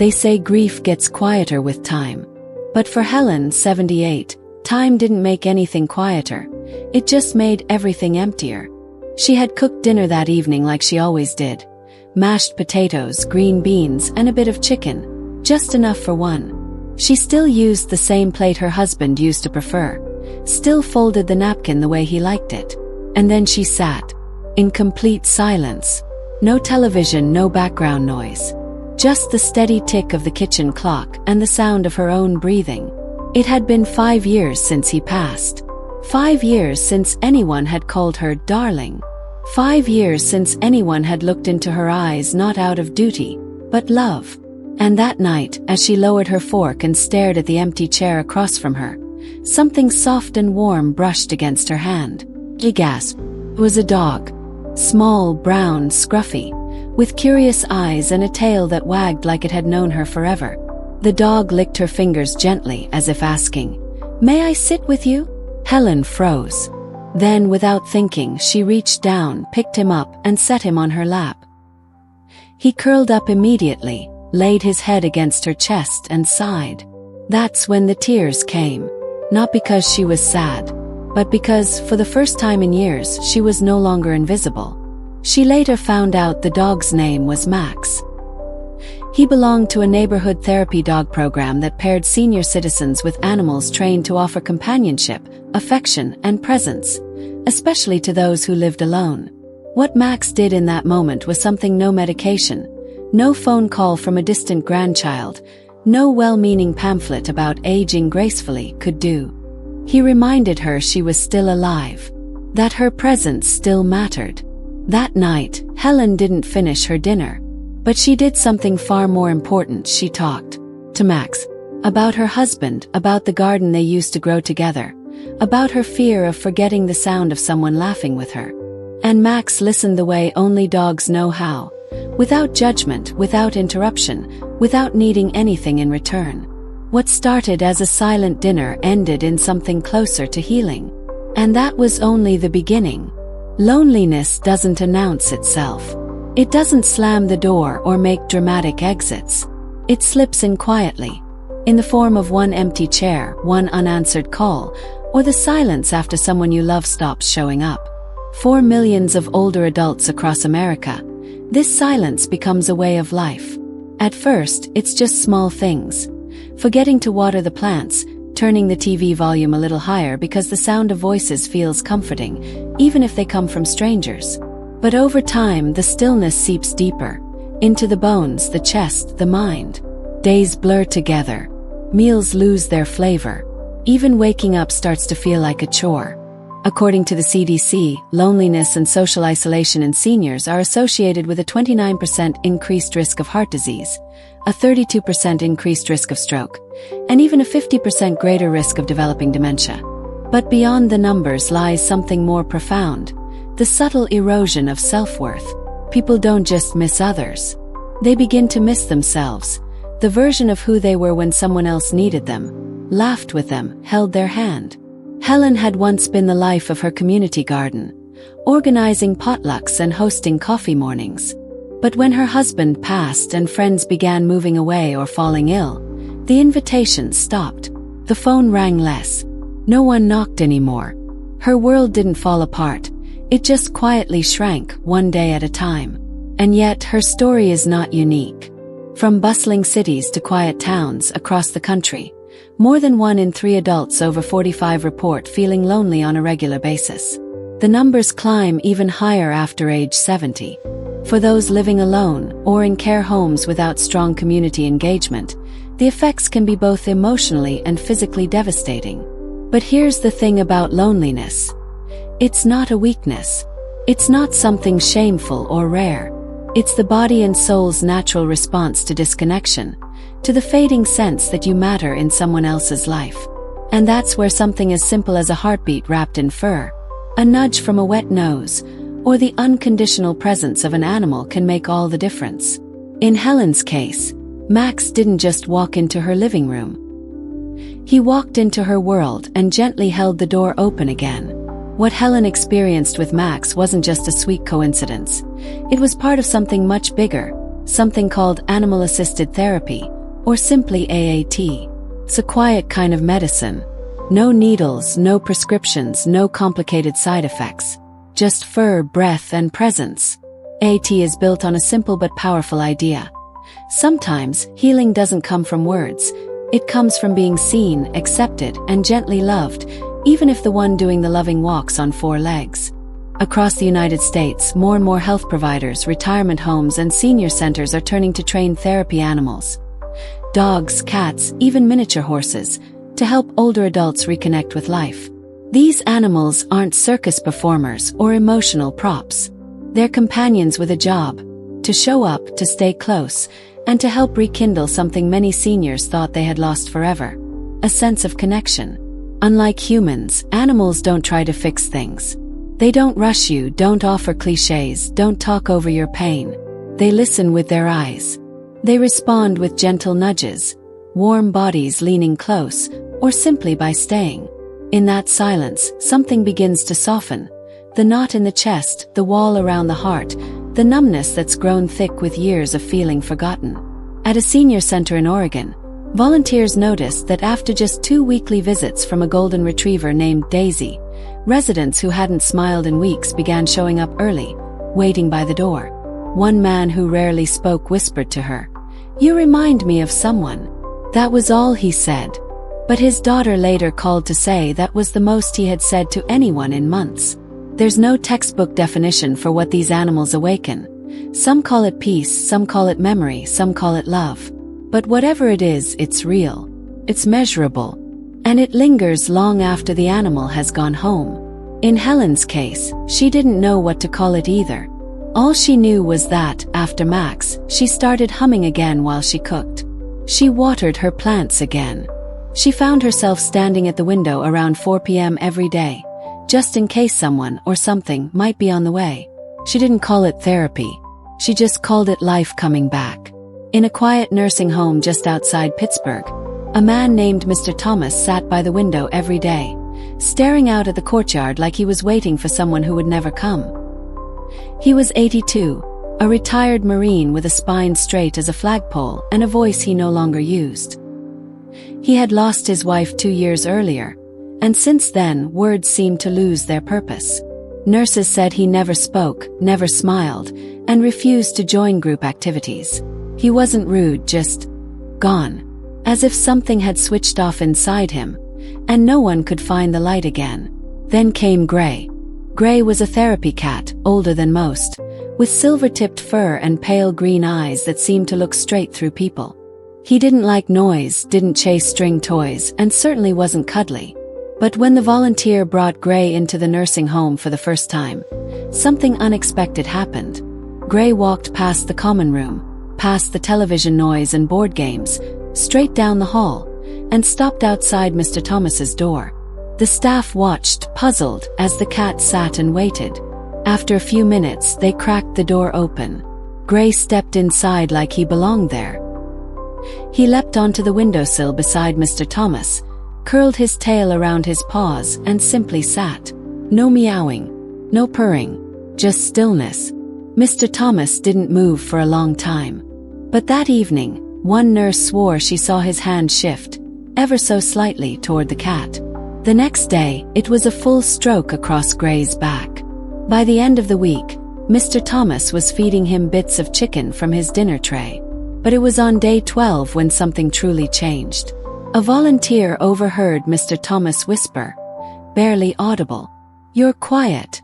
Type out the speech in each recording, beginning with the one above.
They say grief gets quieter with time. But for Helen, 78, time didn't make anything quieter. It just made everything emptier. She had cooked dinner that evening like she always did. Mashed potatoes, green beans, and a bit of chicken. Just enough for one. She still used the same plate her husband used to prefer. Still folded the napkin the way he liked it. And then she sat. In complete silence. No television, no background noise. Just the steady tick of the kitchen clock and the sound of her own breathing. It had been 5 years since he passed. 5 years since anyone had called her darling. 5 years since anyone had looked into her eyes not out of duty, but love. And that night, as she lowered her fork and stared at the empty chair across from her, something soft and warm brushed against her hand. She gasped. It was a dog. Small, brown, scruffy, with curious eyes and a tail that wagged like it had known her forever. The dog licked her fingers gently as if asking, "May I sit with you?" Helen froze. Then, without thinking, she reached down, picked him up, and set him on her lap. He curled up immediately, laid his head against her chest and sighed. That's when the tears came. Not because she was sad, but because, for the first time in years, she was no longer invisible. She later found out the dog's name was Max. He belonged to a neighborhood therapy dog program that paired senior citizens with animals trained to offer companionship, affection, and presence, especially to those who lived alone. What Max did in that moment was something no medication, no phone call from a distant grandchild, no well-meaning pamphlet about aging gracefully could do. He reminded her she was still alive, that her presence still mattered. That night, Helen didn't finish her dinner. But she did something far more important. She talked to Max about her husband, about the garden they used to grow together, about her fear of forgetting the sound of someone laughing with her. And Max listened the way only dogs know how, without judgment, without interruption, without needing anything in return. What started as a silent dinner ended in something closer to healing. And that was only the beginning. Loneliness doesn't announce itself. It doesn't slam the door or make dramatic exits. It slips in quietly, in the form of one empty chair, one unanswered call, or the silence after someone you love stops showing up. For millions of older adults across America, this silence becomes a way of life. At first, it's just small things. Forgetting to water the plants, turning the TV volume a little higher because the sound of voices feels comforting, even if they come from strangers. But over time, the stillness seeps deeper, into the bones, the chest, the mind. Days blur together. Meals lose their flavor. Even waking up starts to feel like a chore. According to the CDC, loneliness and social isolation in seniors are associated with a 29% increased risk of heart disease, a 32% increased risk of stroke, and even a 50% greater risk of developing dementia. But beyond the numbers lies something more profound. The subtle erosion of self-worth. People don't just miss others. They begin to miss themselves, the version of who they were when someone else needed them, laughed with them, held their hand. Helen had once been the life of her community garden, organizing potlucks and hosting coffee mornings. But when her husband passed and friends began moving away or falling ill, the invitations stopped. The phone rang less. No one knocked anymore. Her world didn't fall apart. It just quietly shrank, one day at a time. And yet, her story is not unique. From bustling cities to quiet towns across the country, more than 1 in 3 adults over 45 report feeling lonely on a regular basis. The numbers climb even higher after age 70. For those living alone or in care homes without strong community engagement, the effects can be both emotionally and physically devastating. But here's the thing about loneliness. It's not a weakness. It's not something shameful or rare. It's the body and soul's natural response to disconnection, to the fading sense that you matter in someone else's life. And that's where something as simple as a heartbeat wrapped in fur, a nudge from a wet nose, or the unconditional presence of an animal can make all the difference. In Helen's case, Max didn't just walk into her living room. He walked into her world and gently held the door open again. What Helen experienced with Max wasn't just a sweet coincidence. It was part of something much bigger, something called animal-assisted therapy, or simply AAT. It's a quiet kind of medicine. No needles, no prescriptions, no complicated side effects. Just fur, breath, and presence. AAT is built on a simple but powerful idea. Sometimes, healing doesn't come from words. It comes from being seen, accepted, and gently loved, even if the one doing the loving walks on 4 legs. Across the United States, more and more health providers, retirement homes, and senior centers are turning to train therapy animals. Dogs, cats, even miniature horses, to help older adults reconnect with life. These animals aren't circus performers or emotional props. They're companions with a job: to show up, to stay close, and to help rekindle something many seniors thought they had lost forever: a sense of connection. Unlike humans, animals don't try to fix things. They don't rush you, don't offer cliches, don't talk over your pain. They listen with their eyes. They respond with gentle nudges, warm bodies leaning close, or simply by staying. In that silence, something begins to soften. The knot in the chest, the wall around the heart, the numbness that's grown thick with years of feeling forgotten. At a senior center in Oregon, volunteers noticed that after just 2 weekly visits from a golden retriever named Daisy, residents who hadn't smiled in weeks began showing up early, waiting by the door. One man who rarely spoke whispered to her, "You remind me of someone." That was all he said. But his daughter later called to say that was the most he had said to anyone in months. There's no textbook definition for what these animals awaken. Some call it peace, some call it memory, some call it love. But whatever it is, it's real. It's measurable. And it lingers long after the animal has gone home. In Helen's case, she didn't know what to call it either. All she knew was that, after Max, she started humming again while she cooked. She watered her plants again. She found herself standing at the window around 4 p.m. every day, just in case someone or something might be on the way. She didn't call it therapy. She just called it life coming back. In a quiet nursing home just outside Pittsburgh, a man named Mr. Thomas sat by the window every day, staring out at the courtyard like he was waiting for someone who would never come. He was 82, a retired Marine with a spine straight as a flagpole and a voice he no longer used. He had lost his wife 2 years earlier, and since then words seemed to lose their purpose. Nurses said he never spoke, never smiled, and refused to join group activities. He wasn't rude, just gone. As if something had switched off inside him, and no one could find the light again. Then came Gray. Gray was a therapy cat, older than most, with silver-tipped fur and pale green eyes that seemed to look straight through people. He didn't like noise, didn't chase string toys, and certainly wasn't cuddly. But when the volunteer brought Gray into the nursing home for the first time, something unexpected happened. Gray walked past the common room, past the television noise and board games, straight down the hall, and stopped outside Mr. Thomas's door. The staff watched, puzzled, as the cat sat and waited. After a few minutes, they cracked the door open. Gray stepped inside like he belonged there. He leapt onto the windowsill beside Mr. Thomas, curled his tail around his paws, and simply sat. No meowing, no purring, just stillness. Mr. Thomas didn't move for a long time. But that evening, one nurse swore she saw his hand shift, ever so slightly, toward the cat. The next day, it was a full stroke across Gray's back. By the end of the week, Mr. Thomas was feeding him bits of chicken from his dinner tray. But it was on day 12 when something truly changed. A volunteer overheard Mr. Thomas whisper, barely audible, "You're quiet."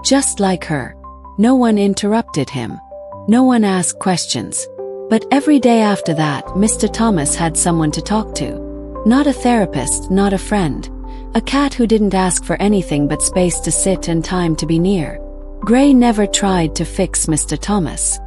Just like her. No one interrupted him. No one asked questions. But every day after that, Mr. Thomas had someone to talk to. Not a therapist, not a friend. A cat who didn't ask for anything but space to sit and time to be near. Gray never tried to fix Mr. Thomas.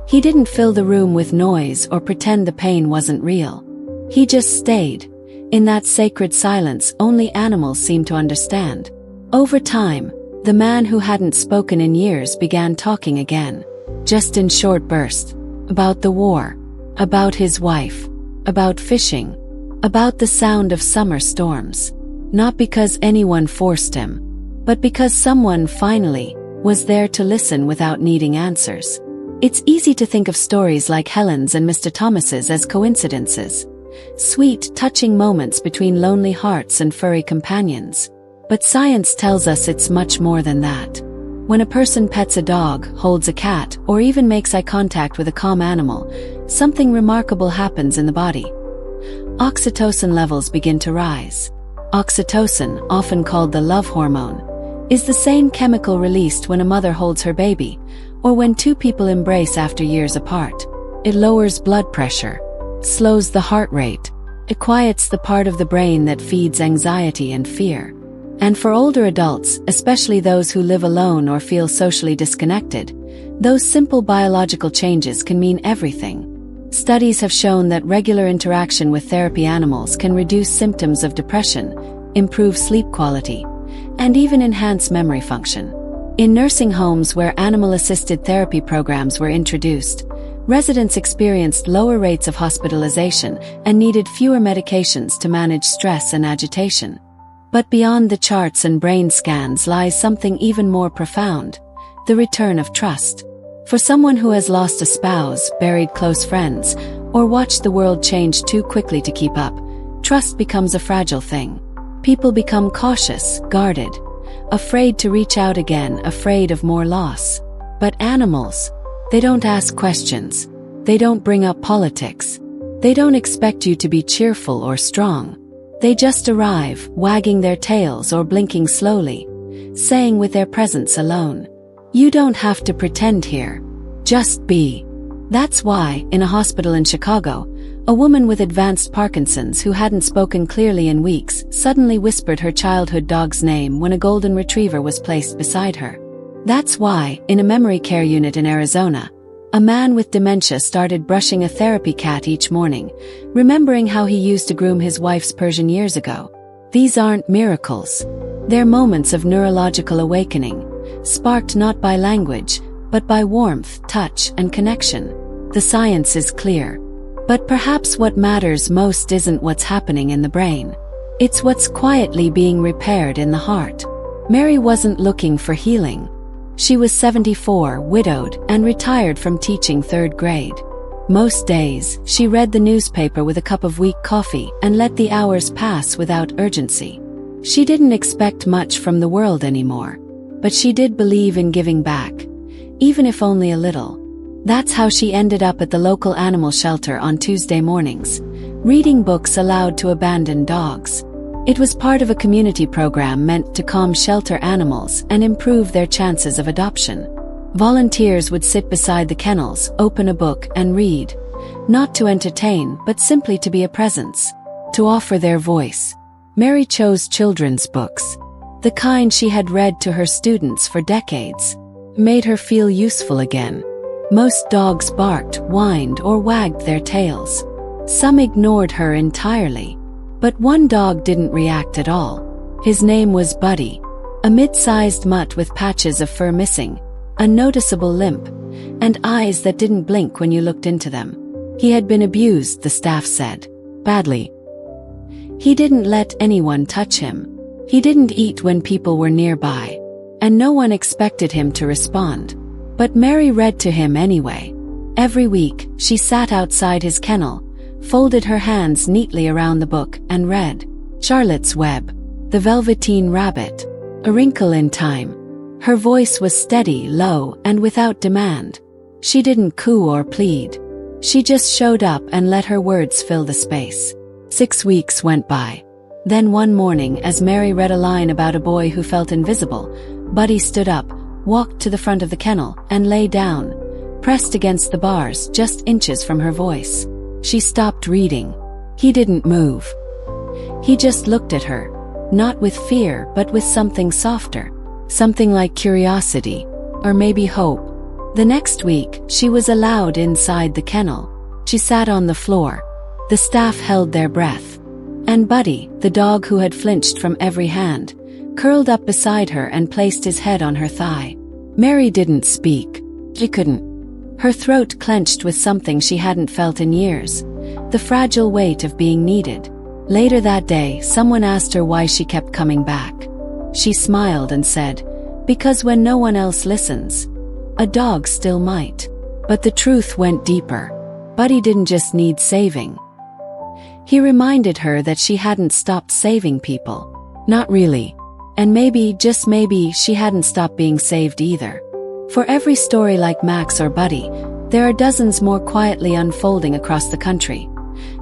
He didn't fill the room with noise or pretend the pain wasn't real. He just stayed. In that sacred silence only animals seem to understand. Over time, the man who hadn't spoken in years began talking again. Just in short bursts. About the war. About his wife. About fishing. About the sound of summer storms. Not because anyone forced him, but because someone finally was there to listen without needing answers. It's easy to think of stories like Helen's and Mr. Thomas's as coincidences. Sweet, touching moments between lonely hearts and furry companions. But science tells us it's much more than that. When a person pets a dog, holds a cat, or even makes eye contact with a calm animal, something remarkable happens in the body. Oxytocin levels begin to rise. Oxytocin, often called the love hormone, is the same chemical released when a mother holds her baby, or when two people embrace after years apart. It lowers blood pressure, slows the heart rate, it quiets the part of the brain that feeds anxiety and fear. And for older adults, especially those who live alone or feel socially disconnected, those simple biological changes can mean everything. Studies have shown that regular interaction with therapy animals can reduce symptoms of depression, improve sleep quality, and even enhance memory function. In nursing homes where animal-assisted therapy programs were introduced, residents experienced lower rates of hospitalization and needed fewer medications to manage stress and agitation. But beyond the charts and brain scans lies something even more profound: the return of trust. For someone who has lost a spouse, buried close friends, or watched the world change too quickly to keep up, trust becomes a fragile thing. People become cautious, guarded, afraid to reach out again, afraid of more loss. But animals, they don't ask questions. They don't bring up politics. They don't expect you to be cheerful or strong. They just arrive, wagging their tails or blinking slowly, saying with their presence alone, "You don't have to pretend here. Just be." That's why, in a hospital in Chicago, a woman with advanced Parkinson's who hadn't spoken clearly in weeks suddenly whispered her childhood dog's name when a golden retriever was placed beside her. That's why, in a memory care unit in Arizona, a man with dementia started brushing a therapy cat each morning, remembering how he used to groom his wife's Persian years ago. These aren't miracles. They're moments of neurological awakening, sparked not by language, but by warmth, touch, and connection. The science is clear. But perhaps what matters most isn't what's happening in the brain. It's what's quietly being repaired in the heart. Mary wasn't looking for healing. She was 74, widowed, and retired from teaching 3rd grade. Most days, she read the newspaper with a cup of weak coffee and let the hours pass without urgency. She didn't expect much from the world anymore, but she did believe in giving back, even if only a little. That's how she ended up at the local animal shelter on Tuesday mornings, reading books aloud to abandoned dogs. It was part of a community program meant to calm shelter animals and improve their chances of adoption. Volunteers would sit beside the kennels, open a book, and read, not to entertain, but simply to be a presence, to offer their voice. Mary chose children's books, the kind she had read to her students for decades. Made her feel useful again. Most dogs barked, whined, or wagged their tails. Some ignored her entirely. But one dog didn't react at all. His name was Buddy, a mid-sized mutt with patches of fur missing, a noticeable limp, and eyes that didn't blink when you looked into them. He had been abused, the staff said. Badly. He didn't let anyone touch him. He didn't eat when people were nearby. And no one expected him to respond. But Mary read to him anyway. Every week, she sat outside his kennel, folded her hands neatly around the book, and read Charlotte's Web, The Velveteen Rabbit, A Wrinkle in Time. Her voice was steady, low, and without demand. She didn't coo or plead. She just showed up and let her words fill the space. 6 weeks went by. Then one morning, as Mary read a line about a boy who felt invisible, Buddy stood up, walked to the front of the kennel, and lay down, pressed against the bars just inches from her voice. She stopped reading. He didn't move. He just looked at her, not with fear but with something softer, something like curiosity, or maybe hope. The next week, she was allowed inside the kennel. She sat on the floor. The staff held their breath. And Buddy, the dog who had flinched from every hand, curled up beside her and placed his head on her thigh. Mary didn't speak. She couldn't. Her throat clenched with something she hadn't felt in years, the fragile weight of being needed. Later that day, someone asked her why she kept coming back. She smiled and said, "Because when no one else listens, a dog still might." But the truth went deeper. Buddy didn't just need saving. He reminded her that she hadn't stopped saving people. Not really. And maybe, just maybe, she hadn't stopped being saved either. For every story like Max or Buddy, there are dozens more quietly unfolding across the country.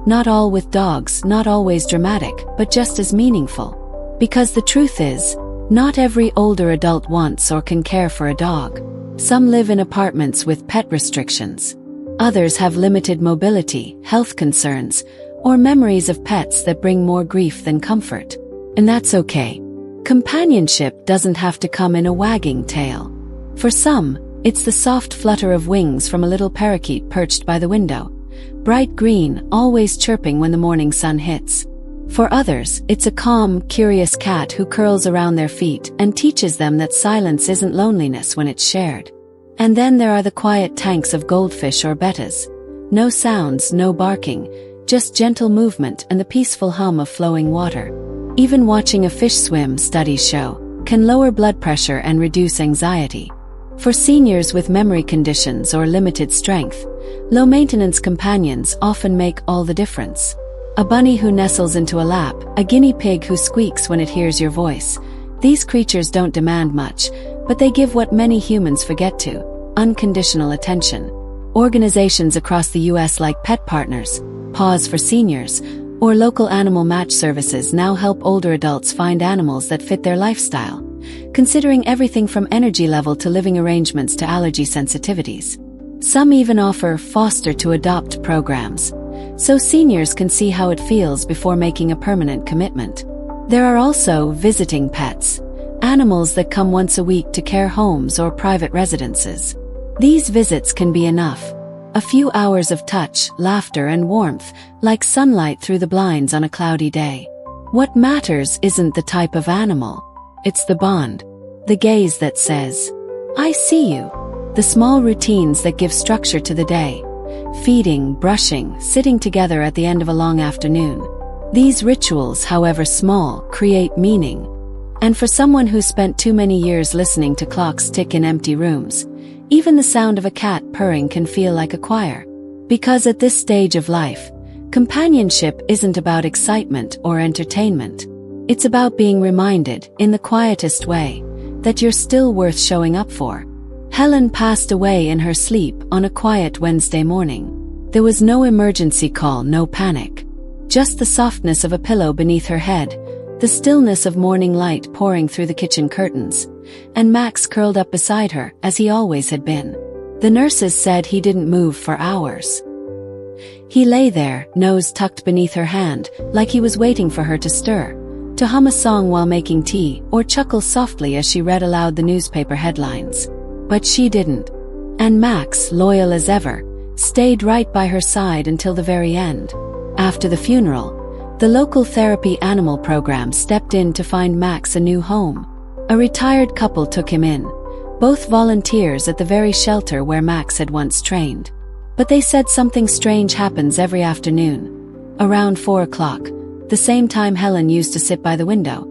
Not all with dogs, not always dramatic, but just as meaningful. Because the truth is, not every older adult wants or can care for a dog. Some live in apartments with pet restrictions. Others have limited mobility, health concerns, or memories of pets that bring more grief than comfort. And that's okay. Companionship doesn't have to come in a wagging tail. For some, it's the soft flutter of wings from a little parakeet perched by the window, bright green, always chirping when the morning sun hits. For others, it's a calm, curious cat who curls around their feet and teaches them that silence isn't loneliness when it's shared. And then there are the quiet tanks of goldfish or bettas. No sounds, no barking, just gentle movement and the peaceful hum of flowing water. Even watching a fish swim, studies show, can lower blood pressure and reduce anxiety. For seniors with memory conditions or limited strength, low-maintenance companions often make all the difference. A bunny who nestles into a lap, a guinea pig who squeaks when it hears your voice. These creatures don't demand much, but they give what many humans forget to: unconditional attention. Organizations across the US like Pet Partners, Paws for Seniors, or local animal match services now help older adults find animals that fit their lifestyle, considering everything from energy level to living arrangements to allergy sensitivities. Some even offer foster-to-adopt programs, so seniors can see how it feels before making a permanent commitment. There are also visiting pets, animals that come once a week to care homes or private residences. These visits can be enough. A few hours of touch, laughter, and warmth, like sunlight through the blinds on a cloudy day. What matters isn't the type of animal. It's the bond. The gaze that says, "I see you." The small routines that give structure to the day. Feeding, brushing, sitting together at the end of a long afternoon. These rituals, however small, create meaning. And for someone who spent too many years listening to clocks tick in empty rooms, even the sound of a cat purring can feel like a choir. Because at this stage of life, companionship isn't about excitement or entertainment. It's about being reminded, in the quietest way, that you're still worth showing up for. Helen passed away in her sleep on a quiet Wednesday morning. There was no emergency call, no panic. Just the softness of a pillow beneath her head, the stillness of morning light pouring through the kitchen curtains, and Max curled up beside her, as he always had been. The nurses said he didn't move for hours. He lay there, nose tucked beneath her hand, like he was waiting for her to stir, to hum a song while making tea, or chuckle softly as she read aloud the newspaper headlines. But she didn't. And Max, loyal as ever, stayed right by her side until the very end. After the funeral, the local therapy animal program stepped in to find Max a new home. A retired couple took him in, both volunteers at the very shelter where Max had once trained. But they said something strange happens every afternoon. Around 4 o'clock, the same time Helen used to sit by the window,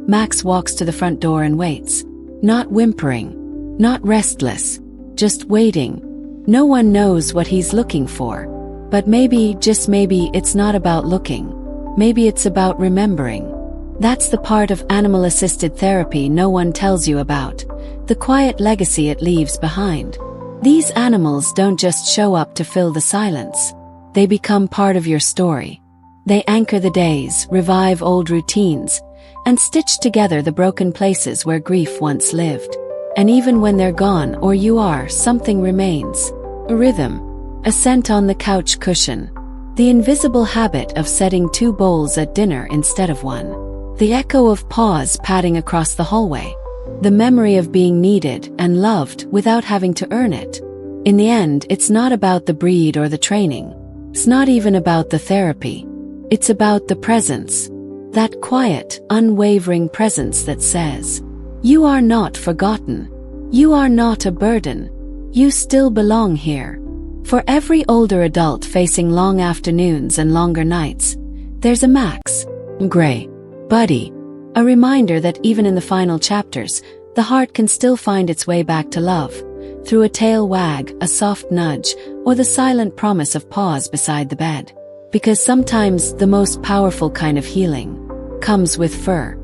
Max walks to the front door and waits. Not whimpering, not restless, just waiting. No one knows what he's looking for. But maybe, just maybe, it's not about looking. Maybe it's about remembering. That's the part of animal-assisted therapy no one tells you about, the quiet legacy it leaves behind. These animals don't just show up to fill the silence. They become part of your story. They anchor the days, revive old routines, and stitch together the broken places where grief once lived. And even when they're gone or you are, something remains. A rhythm, a scent on the couch cushion, the invisible habit of setting 2 bowls at dinner instead of 1, the echo of paws padding across the hallway, the memory of being needed and loved without having to earn it. In the end, it's not about the breed or the training. It's not even about the therapy. It's about the presence. That quiet, unwavering presence that says, "You are not forgotten. You are not a burden. You still belong here." For every older adult facing long afternoons and longer nights, there's a Max, Gray, Buddy, a reminder that even in the final chapters, the heart can still find its way back to love, through a tail wag, a soft nudge, or the silent promise of pause beside the bed. Because sometimes the most powerful kind of healing comes with fur.